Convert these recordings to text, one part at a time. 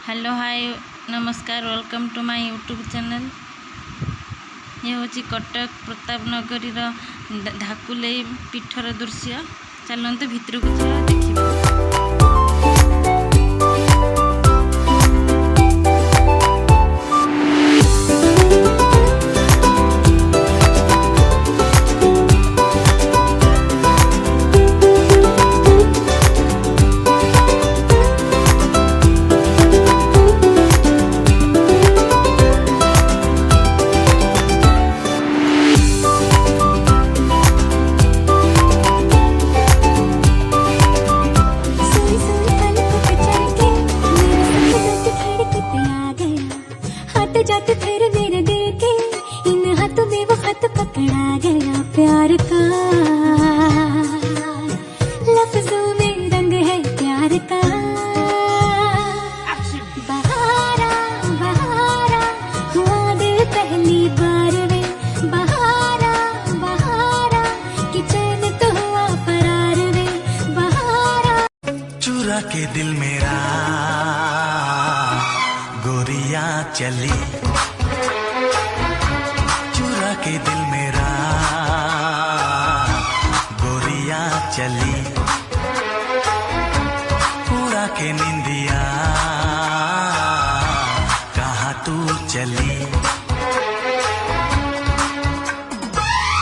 Hello hi नमस्कार welcome to my YouTube channel. ये हूँ कटक प्रताप नगरी धाकुलेई पीठर दृश्य। चलते भितर को देखा। जाते फिर मेरे दिल के इन हाथों में वो हाथ पकड़ा गया प्यार का। लफ्जों में रंग है प्यार का। बहारा बहारा हुआ दिल पहली बार वे। बहारा बहारा कि चैन तो हुआ फरार वे। बहारा चुरा के दिल मेरा गोरिया चली। चुरा के दिल मेरा गोरिया चली। उड़ा के निंदिया कहाँ तू चली।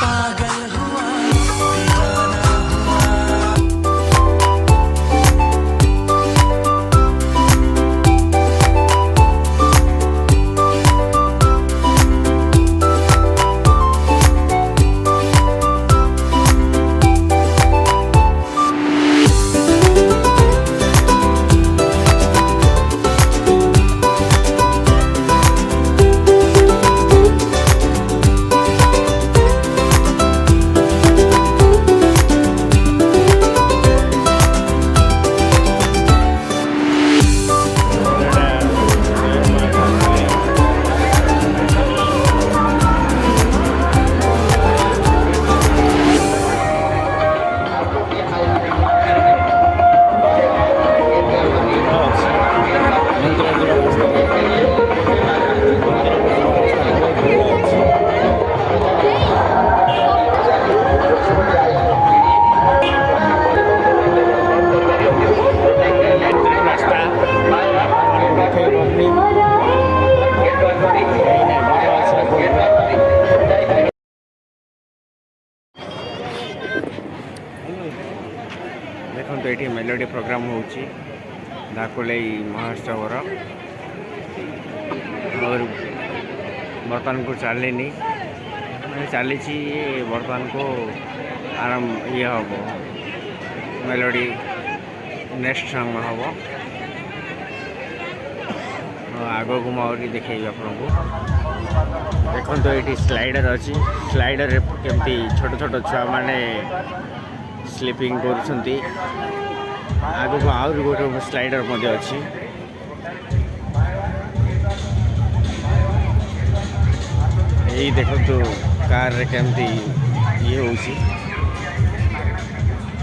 पागल हुआ दीवाना हुआ। देखो तो ये मेलोडी प्रोग्राम होची धाकुलेई महोत्सव और बर्तमान को चलनी मैंने चली बर्तमान को आरंभ ये हम मेलोडी नेक्स्ट सॉन्ग हम आग को मुझे देखे आपको देखो तो ये स्लाइडर अच्छी स्लाइडर केमती छोट छोट छुआ मैंने स्लीपिंग करुँच आग को आहुरी गोटे स्लाइडर अच्छी यही देखो तो कार रे केमती ये हो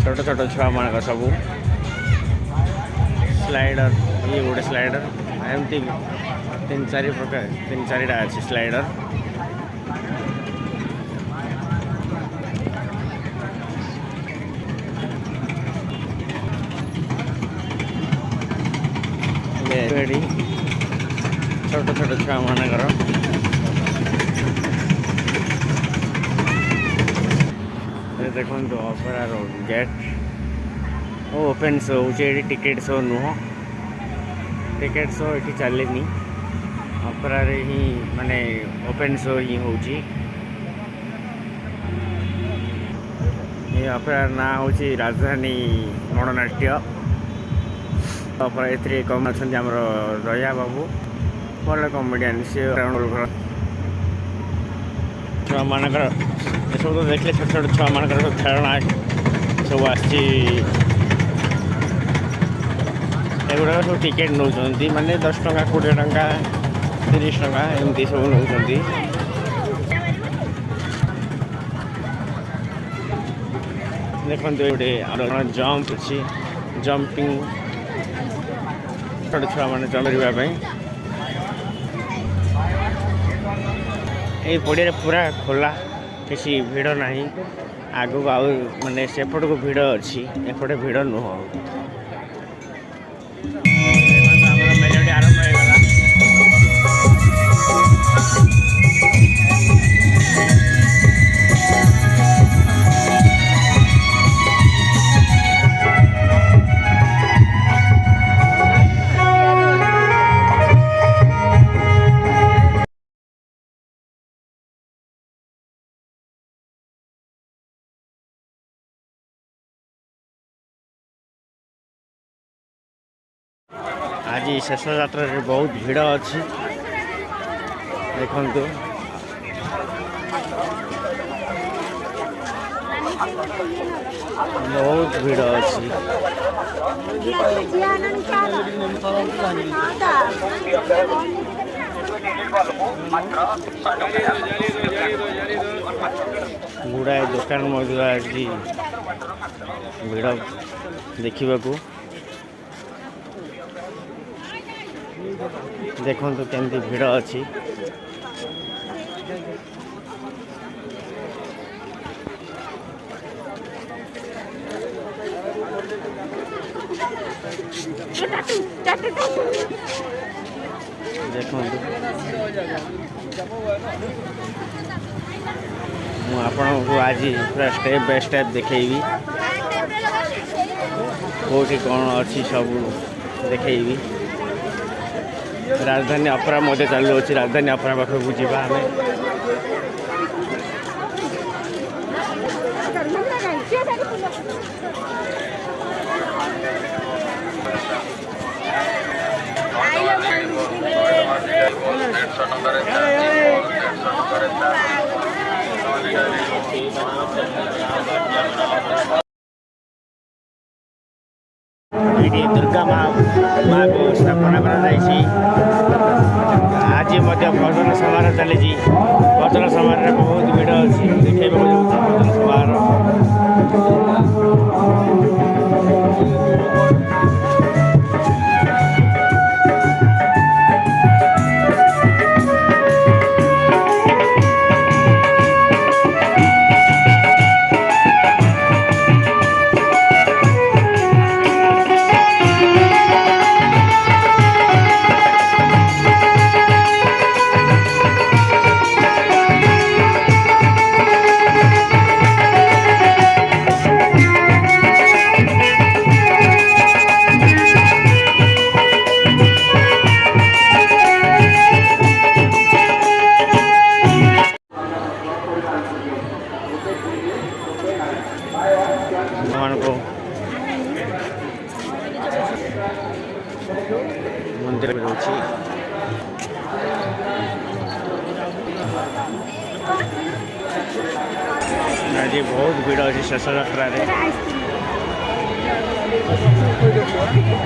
छोट छोट छुआ मान सब स्लाइडर ये गोटे स्लाइडर एमती तीन चार प्रकार तीन चारिटा अच्छी स्लाइडर छोट छोट छुआ मानकर देखो ऑपेरा गेट ओपन शो होती टिकेट शो नुह टिकेट शो ये चलनी ऑपेरा ही माने ओपन शो ही होची ये ऑपेरा ना होची राजधानी गणनाट्य ऑपेरा ए कम अच्छा रया बाबू भल कमेडियन सी छुआ मानकर सब तो देखले छोट छोट छुआ मानकर सब खेलना सब आगुड़ा सब टिकेट नौ माने 10 टंका 20 टंका 30 टंका एमती सब नौ देखो गोटे जंप अच्छी जंपिंग ଛୋଟ ଛୁଆମାନେ ଚଢ଼ିବା ପାଇଁ। এই ପଡ଼ିଆରେ ପୁରା ଖୋଲା, କିଛି ଭିଡ଼ ନାହିଁ। ଆଗକୁ ଆଉ ମାନେ ସେପଟକୁ ଭିଡ଼ ଅଛି, ଏପଟେ ଭିଡ଼ ନୁହଁ। ଆମର ମେଲୋଡ଼ି ଆରମ୍ଭ ହେଇଗଲା। ଆଜି ଶେଷ ଯାତ୍ରାରେ ବହୁତ ଭିଡ଼ ଅଛି, ଦେଖନ୍ତୁ। ବହୁତ ଭିଡ଼ ଅଛି। ଗୁଡ଼ାଏ ଦୋକାନ ମଧ୍ୟ ଆଜି ଭିଡ଼ ଦେଖିବାକୁ। ଦେଖନ୍ତୁ କେମିତି ଭିଡ଼ ଅଛି। ଦେଖନ୍ତୁ ମୁଁ ଆପଣଙ୍କୁ ଆଜି ପୁରା ଷ୍ଟେପ୍ ବାଇ ଷ୍ଟେପ୍ ଦେଖେଇବି, କେଉଁଠି କ'ଣ ଅଛି ସବୁ ଦେଖେଇବି। ରାଜଧାନୀ ଅପେରା ମଧ୍ୟ ଚାଲୁଅଛି। ରାଜଧାନୀ ଅପେରା ପାଖକୁ ଯିବା ଆମେ। ଏଠି ଦୁର୍ଗା ମା'କୁ ସ୍ଥାପନା କରାଯାଇଛି। ଆଜି ମଧ୍ୟ ଭଜନ ସମାରୋହ ଚାଲିଛି। ଭଜନ ସମାରୋହରେ ବହୁତ ଭିଡ଼ ଅଛି, ଦେଖାଇବାକୁ ଯାଉଛି ଭଜନ ସମାରୋହ। ଭଗବାନଙ୍କୁ ମନ୍ଦିର ରହୁଛି। ଆଜି ବହୁତ ଭିଡ଼ ଅଛି ଶେଷ ଯାତ୍ରାରେ,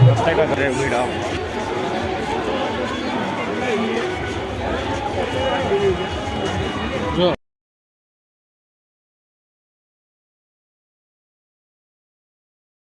ପ୍ରତ୍ୟେକ ଥରେ ଭିଡ଼।